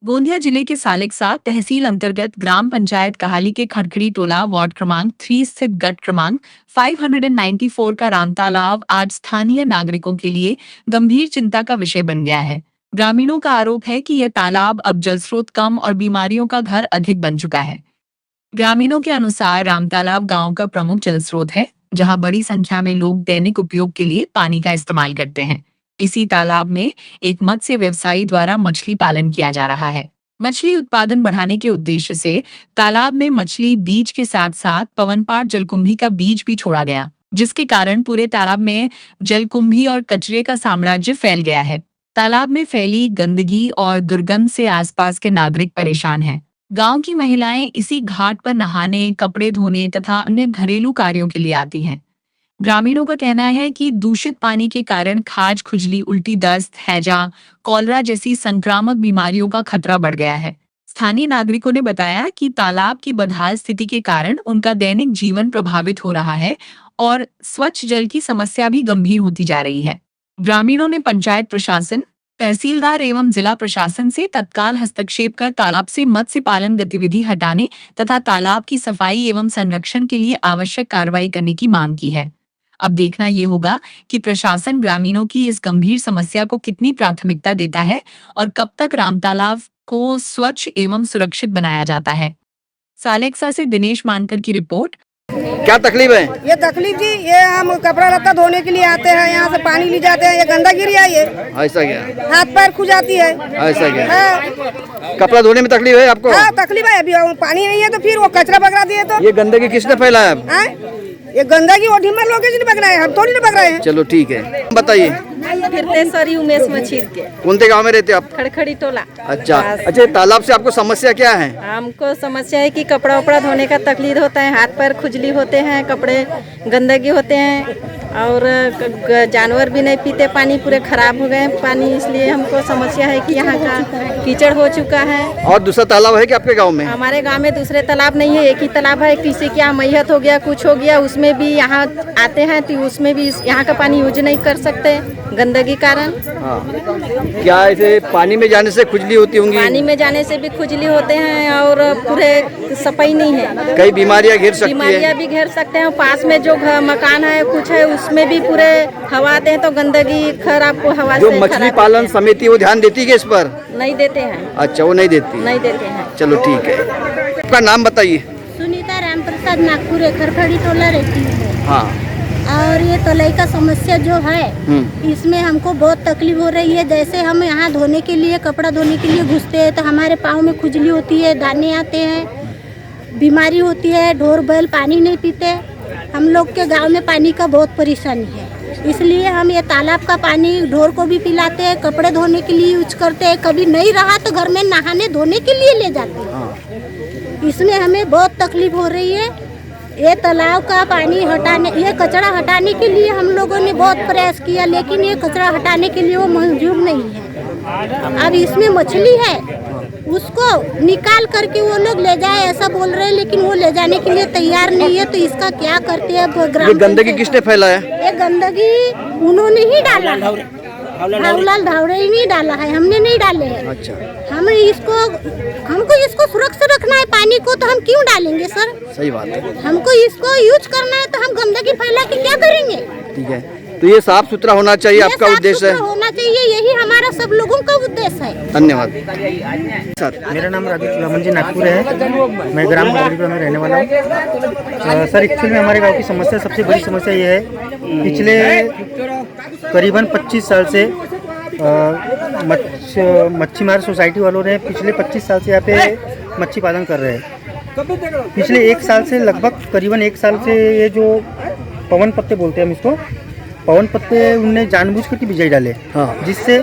गोंदिया जिले के सालिकसा तहसील अंतर्गत ग्राम पंचायत कहाली के खड़खड़ी टोला वार्ड क्रमांक 3 स्थित गट क्रमांक 594 का राम तालाब आज स्थानीय नागरिकों के लिए गंभीर चिंता का विषय बन गया है। ग्रामीणों का आरोप है कि यह तालाब अब जल स्रोत कम और बीमारियों का घर अधिक बन चुका है। ग्रामीणों के अनुसार राम तालाब गाँव का प्रमुख जल स्रोत है, जहाँ बड़ी संख्या में लोग दैनिक उपयोग के लिए पानी का इस्तेमाल करते हैं। इसी तालाब में एक मत्स्य व्यवसायी द्वारा मछली पालन किया जा रहा है। मछली उत्पादन बढ़ाने के उद्देश्य से तालाब में मछली बीज के साथ साथ पवनपाट जलकुंभी का बीज भी छोड़ा गया, जिसके कारण पूरे तालाब में जलकुंभी और कचरे का साम्राज्य फैल गया है। तालाब में फैली गंदगी और दुर्गंध से आसपास के नागरिक परेशान हैं। गांव की महिलाएं इसी घाट पर नहाने, कपड़े धोने तथा अन्य घरेलू कार्यों के लिए आती हैं। ग्रामीणों का कहना है कि दूषित पानी के कारण खाज, खुजली, उल्टी, दस्त, हैजा, कॉलरा जैसी संक्रामक बीमारियों का खतरा बढ़ गया है। स्थानीय नागरिकों ने बताया कि तालाब की बदहाल स्थिति के कारण उनका दैनिक जीवन प्रभावित हो रहा है और स्वच्छ जल की समस्या भी गंभीर होती जा रही है। ग्रामीणों ने पंचायत प्रशासन, तहसीलदार एवं जिला प्रशासन से तत्काल हस्तक्षेप कर तालाब से मत्स्य पालन गतिविधि हटाने तथा तालाब की सफाई एवं संरक्षण के लिए आवश्यक कार्रवाई करने की मांग की है। अब देखना ये होगा कि प्रशासन ग्रामीणों की इस गंभीर समस्या को कितनी प्राथमिकता देता है और कब तक राम तालाब को स्वच्छ एवं सुरक्षित बनाया जाता है। सालेक्सा से दिनेश मानकर की रिपोर्ट। क्या तकलीफ है? ये तकलीफ जी, ये हम कपड़ा लत्ता धोने के लिए आते हैं, यहाँ से पानी ले जाते हैं, ये गंदा गिर है, ये ऐसा क्या? हाथ पैर खुज जाती है। ऐसा क्या? हाँ। कपड़ा धोने में तकलीफ है आपको? हाँ तकलीफ है, अभी पानी नहीं है तो फिर वो कचरा पकड़ा दिए तो ये गंदगी किसने फैलाया? ये गंदगी वो ढिमर लोग पक रहे हैं, हम थोड़ी ना पक रहे हैं। चलो ठीक है, बताइए। फिरतेश्वरी उमेश मछीर के कौन से गांव में रहते आप? खड़खड़ी टोला। अच्छा, तालाब से आपको समस्या क्या है? हमको समस्या है कि कपड़ा उपड़ा धोने का तकलीफ होता है, हाथ पैर खुजली होते हैं, कपड़े गंदगी होते हैं और जानवर भी नहीं पीते पानी, पूरे खराब हो गए पानी, इसलिए हमको समस्या है कि यहाँ का कीचड़ हो चुका है। और दूसरा तालाब है कि आपके गाँव में? हमारे गाँव में दूसरे तालाब नहीं है, एक ही तालाब है। किसी क्या मैहत हो गया, कुछ हो गया, उसमें भी यहाँ आते हैं तो उसमें भी यहाँ का पानी यूज नहीं कर सकते गंदगी कारण। हाँ। क्या ऐसे पानी में जाने से खुजली होती होंगी? पानी में जाने से भी खुजली होते हैं और पूरे सफाई नहीं है, कई बीमारियां घेर सकती है। बीमारियां भी घेर सकते हैं। पास में जो मकान है कुछ है उसमें भी पूरे हवा आते हैं तो गंदगी खराब को हवा जो से मछली पालन समिति वो ध्यान देती है इस पर? नहीं देते हैं। अच्छा, वो नहीं देती? नहीं देते हैं। चलो ठीक है, आपका नाम बताइए। सुनीता राम प्रसाद, नागपुर, खड़खड़ी टोला रहती है। हाँ। और ये तलई का समस्या जो है इसमें हमको बहुत तकलीफ हो रही है। जैसे हम यहाँ धोने के लिए, कपड़ा धोने के लिए घुसते हैं तो हमारे पाँव में खुजली होती है, दाने आते हैं, बीमारी होती है, ढोर बैल पानी नहीं पीते। हम लोग के गांव में पानी का बहुत परेशानी है, इसलिए हम ये तालाब का पानी ढोर को भी पिलाते हैं, कपड़े धोने के लिए यूज करते हैं, कभी नहीं रहा तो घर में नहाने धोने के लिए ले जाते हैं। इसमें हमें बहुत तकलीफ हो रही है। ये तालाब का पानी हटाने, ये कचरा हटाने के लिए हम लोगों ने बहुत प्रयास किया, लेकिन ये कचरा हटाने के लिए वो मंजूर नहीं है। अब इसमें मछली है, उसको निकाल करके वो लोग ले जाए ऐसा बोल रहे हैं, लेकिन वो ले जाने के लिए तैयार नहीं है। तो इसका क्या करते हैं? ये गंदगी किसने फैलाया? ये गंदगी उन्होंने ही डाला है, भावलाल धावड़े ही नहीं डाला है, हमने नहीं डाले हैं। अच्छा। हमको इसको सुरक्षित रखना है पानी को, तो हम क्यों डालेंगे सर? सही बात है। हमको इसको यूज करना है तो हम गंदगी फैला के क्या करेंगे? ठीक है, तो ये साफ सुथरा होना चाहिए, आपका उद्देश्य है? होना चाहिए, यही हमारा सब लोगों का उद्देश्य है। धन्यवाद सर। मेरा नाम राजेश रमन जी नागपुर है, मैं ग्राम गरीबा में रहने वाला हूँ। सर एक्चुअली में हमारे गांव की समस्या, सबसे बड़ी समस्या ये है, पिछले करीबन 25 साल से मच्छी मार सोसाइटी वालों ने पिछले 25 साल से यहाँ पे मच्छी पालन कर रहे हैं। पिछले 1 साल से, लगभग करीबन 1 साल से, ये जो पवन पत्ते बोलते हैं हम इसको, पवन पत्ते उनने जानबूझ करके बिजाई डाले। हाँ। जिससे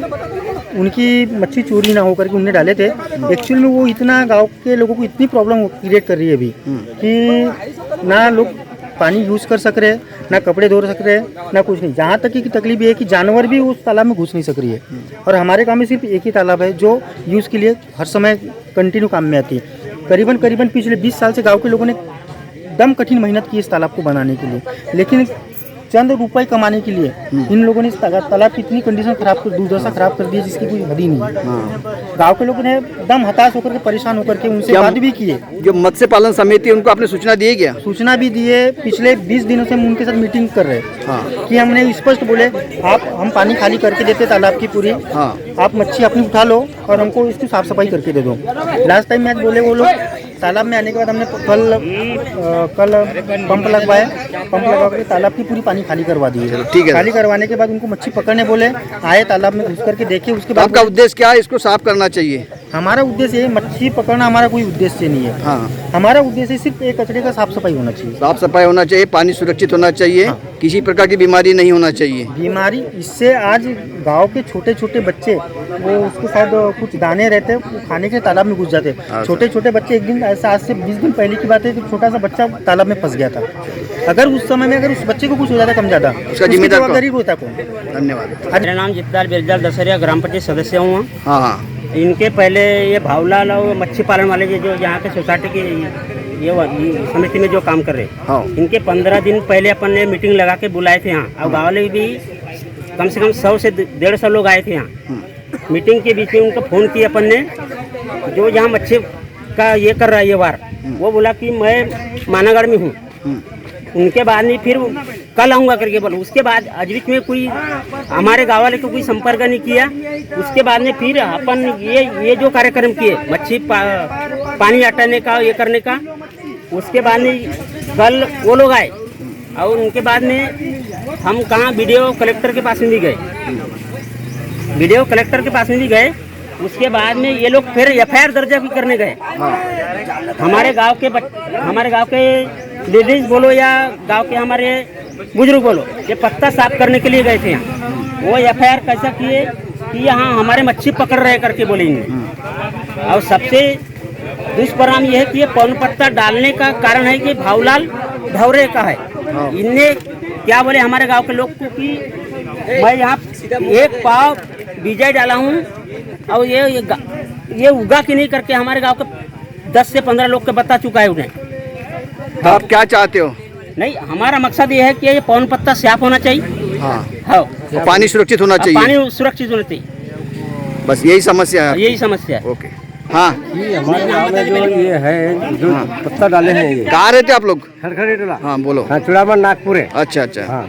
उनकी मच्छी चोरी ना हो करके उनने डाले थे। एक्चुअल में वो इतना गांव के लोगों को इतनी प्रॉब्लम क्रिएट कर रही है अभी कि ना लोग पानी यूज़ कर सक रहे हैं, ना कपड़े धो सक रहे हैं, ना कुछ नहीं। जहाँ तक की तकलीफ ये है कि जानवर भी उस तालाब में घुस नहीं सक रही है। और हमारे गाँव में सिर्फ एक ही तालाब है जो यूज़ के लिए हर समय कंटिन्यू काम में आती है। करीबन पिछले 20 साल से गाँव के लोगों ने दम कठिन मेहनत की इस तालाब को बनाने के लिए, लेकिन चंद रुपए कमाने के लिए इन लोगों ने इस तालाब की इतनी कंडीशन खराब कर, दुर्दशा खराब कर दी है जिसकी कोई हद ही नहीं है। गांव के लोगों ने एकदम हताश होकर के, परेशान होकर के उनसे बात भी किए। जो मत्स्य पालन समिति है, उनको आपने सूचना दी क्या? सूचना भी दी है। पिछले 20 दिनों से हम उनके साथ मीटिंग कर रहे हैं कि हमने स्पष्ट बोले हम पानी खाली करके देते तालाब की पूरी, आप मच्छी अपनी उठा लो और हमको इसकी साफ सफाई करके दे दो। लास्ट टाइम मैच बोले वो लोग। तालाब में आने के बाद हमने कल पंप लगवाया, पंप लगा कर तालाब की पूरी पानी खाली करवा दी है। ठीक है। खाली करवाने के बाद उनको मच्छी पकड़ने बोले, आए तालाब में घुस करके देखे। उसके बाद आपका उद्देश्य क्या है? इसको साफ करना चाहिए। हमारा उद्देश्य ये मच्छी पकड़ना हमारा कोई उद्देश्य नहीं है। हमारा उद्देश्य सिर्फ एक कचरे का साफ सफाई होना चाहिए। साफ सफाई होना चाहिए, पानी सुरक्षित होना चाहिए, किसी प्रकार की बीमारी नहीं होना चाहिए। बीमारी इससे आज गांव के छोटे छोटे बच्चे, वो उसके साथ कुछ दाने रहते हैं, वो खाने के तालाब में घुस जाते। छोटे छोटे बच्चे, एक दिन ऐसा, आज से 20 दिन पहले की बात है कि छोटा सा बच्चा तालाब में फंस गया था। अगर उस समय में अगर उस बच्चे को कुछ हो जाता कम ज्यादा, उसका जिम्मेदार गरीब होता कौन? धन्यवाद। मेरा नाम जिद्दार बिरजाल दशहरिया ग्राम पंचायत सदस्य हूँ। हाँ, इनके पहले ये भावलाल और मच्छी पालन वाले जो यहाँ के सोसाइटी की ये समिति में जो काम कर रहे हैं, इनके 15 दिन पहले अपन ने मीटिंग लगा के बुलाए थे यहाँ। और गाँव वाले भी कम से कम 100 से 150 लोग आए थे यहाँ। मीटिंग के बीच में उनको फ़ोन किया अपन ने, जो यहाँ मच्छी का ये कर रहा है ये वार, वो बोला कि मैं मानागढ़ में हूँ। उनके बाद में फिर कल आऊँगा करके बोला। उसके बाद अजविक में कोई हमारे गाँव वाले को कोई संपर्क नहीं किया। उसके बाद में फिर अपन ये जो कार्यक्रम किए मच्छी पानी हटाने का, ये करने का, उसके बाद में कल वो लोग आए और उनके बाद में हम कहाँ वीडियो कलेक्टर के पास में भी गए। वीडियो कलेक्टर के पास में भी गए। उसके बाद में ये लोग फिर FIR दर्ज भी करने गए। हमारे गांव के लेडीज बोलो या गांव के हमारे बुजुर्ग बोलो, ये पत्ता साफ करने के लिए गए थे यहाँ। वो FIR कैसा किए कि यहाँ हमारे मच्छी पकड़ रहे करके बोलेंगे। और सबसे दुष्परिणाम ये है कि ये पवन पत्ता डालने का कारण है कि भावलाल ढौरे का है। इनने क्या बोले हमारे गांव के लोग को कि मैं यहाँ एक पाव बीजा डाला हूँ और ये उगा कि नहीं करके हमारे गांव के 10 से 15 लोग के बता चुका है उन्हें। तो आप क्या चाहते हो? नहीं, हमारा मकसद ये है कि ये पवन पत्ता साफ होना चाहिए। हाँ, तो पानी सुरक्षित होना चाहिए। पानी सुरक्षित होना चाहिए, बस यही समस्या है। यही समस्या है। ओके। हाँ, हमारे गाँव में जो ये है, जो पत्ता डाले हैं, ये कहाँ रहते आप लोग? खड़खड़ी टोला। हाँ, बोलो। हाँ, चुड़ावन नागपुर है। अच्छा अच्छा। हाँ,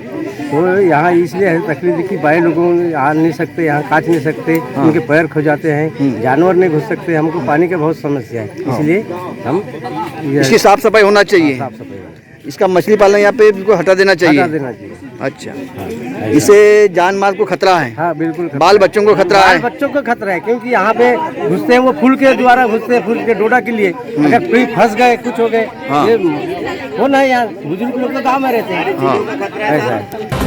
तो यहाँ इसलिए है तकलीफ कि बाहर लोगों आ नहीं सकते, यहाँ काट नहीं सकते, उनके पैर खो जाते हैं, जानवर नहीं घुस सकते। हमको पानी का बहुत समस्या है, इसलिए हम इसकी साफ सफाई होना चाहिए। साफ सफाई इसका मछली पालन यहाँ पे बिल्कुल हटा देना चाहिए। हटा देना चाहिए। अच्छा, इससे जान माल को खतरा है। हाँ, बिल्कुल। बाल बच्चों को खतरा है। बच्चों को खतरा है, क्योंकि यहाँ पे घुसते हैं, वो फूल के द्वारा घुसते हैं, फूल के डोडा के लिए। अगर कोई फंस गए, कुछ हो गए, ये वो नहीं, यहाँ बुजुर्ग लोग तो गाँव में रहते हैं। ऐसा है।